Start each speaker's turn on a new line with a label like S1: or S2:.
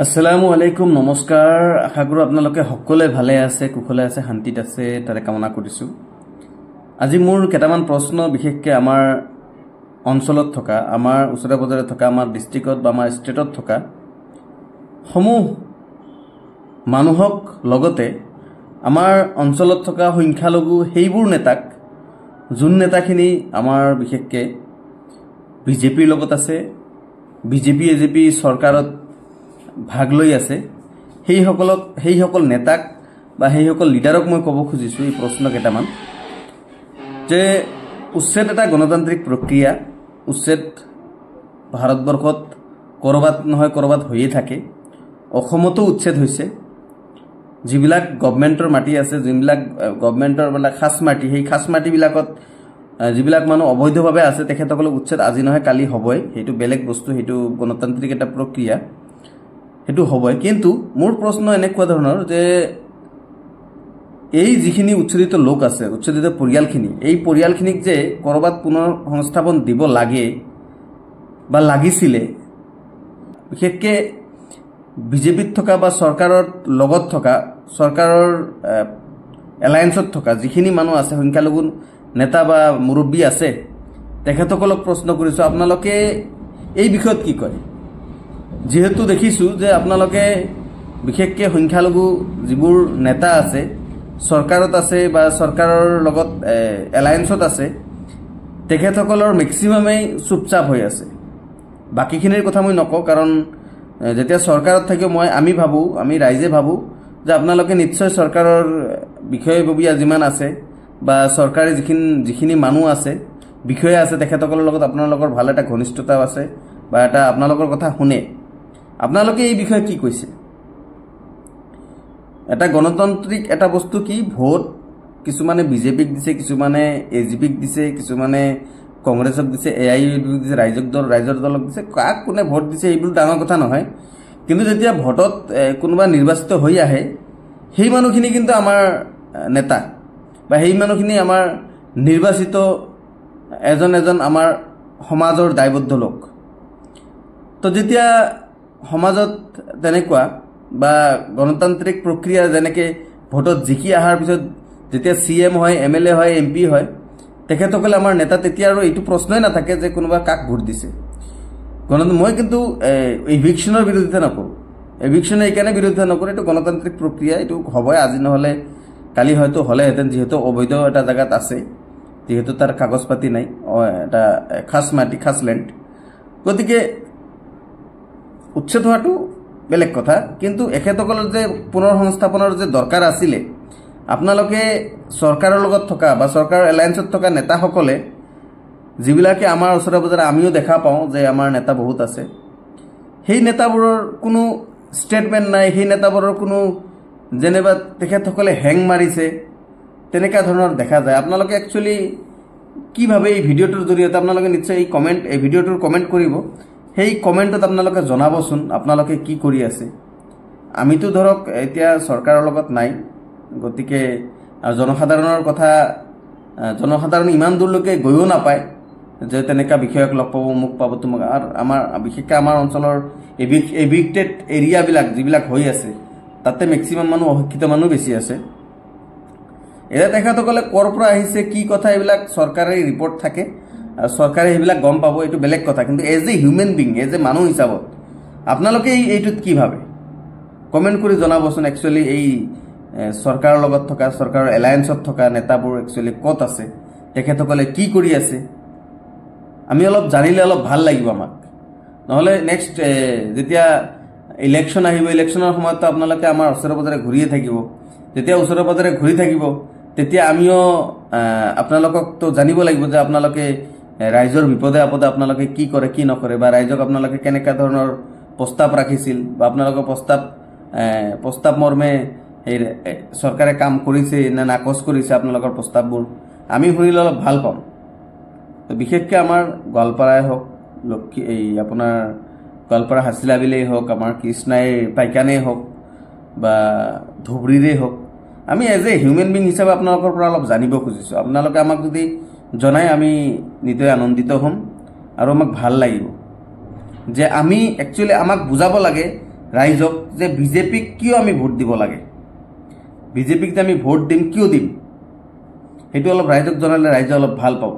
S1: আসসালামু আলাইকুম নমস্কাৰ আশা কৰো আপোনালোকে সকলোৱে ভালে আছে কুশলে আছে শান্তিত আছে তাৰে কামনা কৰিছো আজি মোৰ কেটামান প্ৰশ্ন বিশেষকৈ আমাৰ অঞ্চলত থকা আমাৰ ওচৰে পাজৰে থকা আমাৰ ডিস্ট্ৰিক্টত বা আমাৰ ষ্টেটত থকা সমূহ মানুহক লগতে আমাৰ অঞ্চলত থকা সংখ্যালঘু হেইবোৰ নেতাক যোন নেতাখিনি আমাৰ বিশেষকৈ বিজেপিৰ লগত আছে বিজেপি এজেপি চৰকাৰত ভাগ লৈ আছে সেই সকল নেতাক বা সেই সকল লিডাৰক মই ক'ব খুজিছো এই প্ৰশ্ন কেটামান যে উচ্ছেদ এটা গণতান্ত্ৰিক প্ৰক্ৰিয়া উচ্ছেদ ভাৰতবৰ্ষত কৰবাত নহয় কৰবাত হৈয়ে থাকে অসমতো উচ্ছেদ হৈছে যিবিলাক গভৰ্ণমেণ্টৰ মাটি আছে যিবিলাক গভৰ্ণমেণ্টৰ মানে খাস মাটি সেই খাস মাটি বিলাকত যিবিলাক মানুহ অবৈধভাৱে আছে তেখেতসকলক উচ্ছেদ আজি নহয় কালি হ'বই হেতু বেলেগ বস্তু হেতু গণতান্ত্ৰিক এটা প্ৰক্ৰিয়া হেতু হ'বই কিন্তু মোৰ প্ৰশ্ন এনেকুৱা ধৰণৰ যে এই যিখিনি উচ্ছেদিত লোক আছে উচ্ছেদিত পৰিয়ালখিনি এই পৰিয়ালখিনিক যে কৰবাত পুনৰ সংস্থাপন দিব লাগে বা লাগিছিলে বিশেষকৈ বিজেপিত থকা বা চৰকাৰৰ লগত থকা চৰকাৰৰ এলায়েন্সত থকা যিখিনি মানুহ আছে সংখ্যালঘু নেতা বা মুৰব্বী আছে তেখেতসকলক প্ৰশ্ন কৰিছো আপোনালোকে এই বিষয়ত কি কয় যেহেতু দেখিছো যে আপোনালোকে বিশেষকৈ সংখ্যালঘু যিবোৰ নেতা আছে চৰকাৰত আছে বা চৰকাৰৰ লগত এলায়েন্সত আছে তেখেতসকলৰ মেক্সিমামেই চুপচাপ হৈ আছে বাকিখিনিৰ কথা মই নকওঁ কাৰণ যেতিয়া চৰকাৰত থাকে আমি ৰাইজে ভাবো যে আপোনালোকে নিশ্চয় চৰকাৰৰ বিষয়ববীয়া যিমান আছে বা চৰকাৰী যিখিনি মানুহ আছে বিষয় আছে তেখেতসকলৰ লগত আপোনালোকৰ ভাল এটা ঘনিষ্ঠতা আছে বা এটা আপোনালোকৰ কথা শুনে আপোনালোকে এই বিষয়ে কি কৈছে এটা গণতান্ত্ৰিক এটা বস্তু কি ভোট কিছুমানে বিজেপিক দিছে কিছুমানে এজিপিক দিছে কিছুমানে কংগ্ৰেছক দিছে এআইইউডিএফ দিছে ৰাইজৰ দলক দিছে কাক কোনে ভোট দিছে এইবোৰ ডাঙৰ কথা নহয় কিন্তু যেতিয়া ভোটত কোনোবা নিৰ্বাচিত হৈ আহে সেই মানুহখিনি কিন্তু আমাৰ নেতা বা সেই মানুহখিনি আমাৰ নিৰ্বাচিত এজন আমাৰ সমাজৰ দায়বদ্ধ লোক তো যেতিয়া সমাজত তেনেকুৱা বা গণতান্ত্ৰিক প্ৰক্ৰিয়া যেনেকৈ ভোটত জিকি অহাৰ পিছত যেতিয়া সিএম হয় এমএলএ হয় এমপি হয় তেখেতসকলে আমাৰ নেতা তেতিয়া আৰু এইটো প্ৰশ্নই নাথাকে যে কোনোবা কাক ভোট দিছে মই কিন্তু ইভিকশ্যনৰ বিৰোধিতা নকৰোঁ ইভিকশ্যনে এইকাৰণে বিৰোধিতা নকৰোঁ এইটো গণতান্ত্ৰিক প্ৰক্ৰিয়া এইটো হ'বই আজি নহ'লে কালি হয়তো হ'লেহেঁতেন যিহেতু অবৈধ এটা জেগাত আছে যিহেতু তাৰ কাগজ পাতি নাই এটা খাস মাটি খাস লেণ্ড গতিকে উচ্ছেদ হোৱাটো বেলেগ কথা কিন্তু এখেতসকলৰ যে পুনৰ সংস্থাপনৰ যে দৰকাৰ আছিলে আপোনালোকে চৰকাৰৰ লগত থকা বা চৰকাৰৰ এলায়েন্সত থকা নেতাসকলে যিবিলাকে আমাৰ ওচৰে পাজৰে আমিও দেখা পাওঁ যে আমাৰ নেতা বহুত আছে সেই নেতাবোৰৰ কোনো ষ্টেটমেণ্ট নাই সেই নেতাবোৰৰ কোনো যেনেবা তেখেতসকলে হেং মাৰিছে তেনেকুৱা ধৰণৰ দেখা যায় আপোনালোকে একচুৱেলি কি ভাবে এই ভিডিঅ'টোৰ জৰিয়তে আপোনালোকে নিশ্চয় এই ভিডিঅ'টোৰ কমেণ্ট কৰিব সেই কমেণ্টত আপোনালোকে জনাবচোন আপোনালোকে কি কৰি আছে আমিতো ধৰক এতিয়া চৰকাৰৰ লগত নাই গতিকে জনসাধাৰণৰ কথা জনসাধাৰণ ইমান দূৰলৈকে গৈও নাপায় যে তেনেকুৱা বিষয়ক লগ পাব মোক পাব তোমাক আৰু আমাৰ বিশেষকৈ আমাৰ অঞ্চলৰ এভিক্টেড এৰিয়াবিলাক যিবিলাক হৈ আছে তাতে মেক্সিমাম মানুহ অশিক্ষিত মানুহ বেছি আছে এয়া তেখেতসকলে ক'ৰ পৰা আহিছে কি কথা এইবিলাক চৰকাৰী ৰিপৰ্ট থাকে আৰু চৰকাৰে সেইবিলাক গম পাব এইটো বেলেগ কথা কিন্তু as a human being as a মানুহ হিচাপত আপোনালোকে এইটোত কি ভাবে কমেণ্ট কৰি জনাবচোন একচুৱেলি এই চৰকাৰৰ লগত থকা চৰকাৰৰ এলায়েন্সত থকা নেতাবোৰ একচুৱেলি ক'ত আছে তেখেতসকলে কি কৰি আছে আমি অলপ জানিলে অলপ ভাল লাগিব আমাক নহ'লে নেক্সট যেতিয়া ইলেকশ্যন আহিব ইলেকশ্যনৰ সময়ত আপোনালোকে আমাৰ ওচৰে পাজৰে ঘূৰিয়ে থাকিব যেতিয়া ওচৰে পাজৰে ঘূৰি থাকিব তেতিয়া আমিও আপোনালোকক তো জানিব লাগিব যে আপোনালোকে ৰাইজৰ বিপদে আপদে আপোনালোকে কি কৰে কি নকৰে বা ৰাইজক আপোনালোকে কেনেকুৱা ধৰণৰ প্ৰস্তাৱ ৰাখিছিল বা আপোনালোকৰ প্ৰস্তাৱ মৰ্মে এই চৰকাৰে কাম কৰিছে নে নাকচ কৰিছে আপোনালোকৰ প্ৰস্তাৱবোৰ আমি শুনিলে অলপ ভাল পাম তো বিশেষকৈ আমাৰ গোৱালপাৰাই হওক এই আপোনাৰ গোৱালপাৰা হাছিলাবিলেই হওক আমাৰ কৃষ্ণাই পাইকানেই হওক বা ধুবুৰীৰে হওক আমি এজ এ হিউমেন বিং হিচাপে আপোনালোকৰ পৰা অলপ জানিব খুজিছোঁ আপোনালোকে আমাক যদি জনাই আমি নিশ্চয় আনন্দিত হ'ম আৰু আমাক ভাল লাগিব যে আমি একচুয়ালি আমাক বুজাব লাগে ৰাইজক যে বিজেপিক কিয় আমি ভোট দিব লাগে, বিজেপিক যে আমি ভোট দিম কিয় দিম, সেইটো অলপ ৰাইজক জনালে ৰাইজে অলপ ভাল পাব।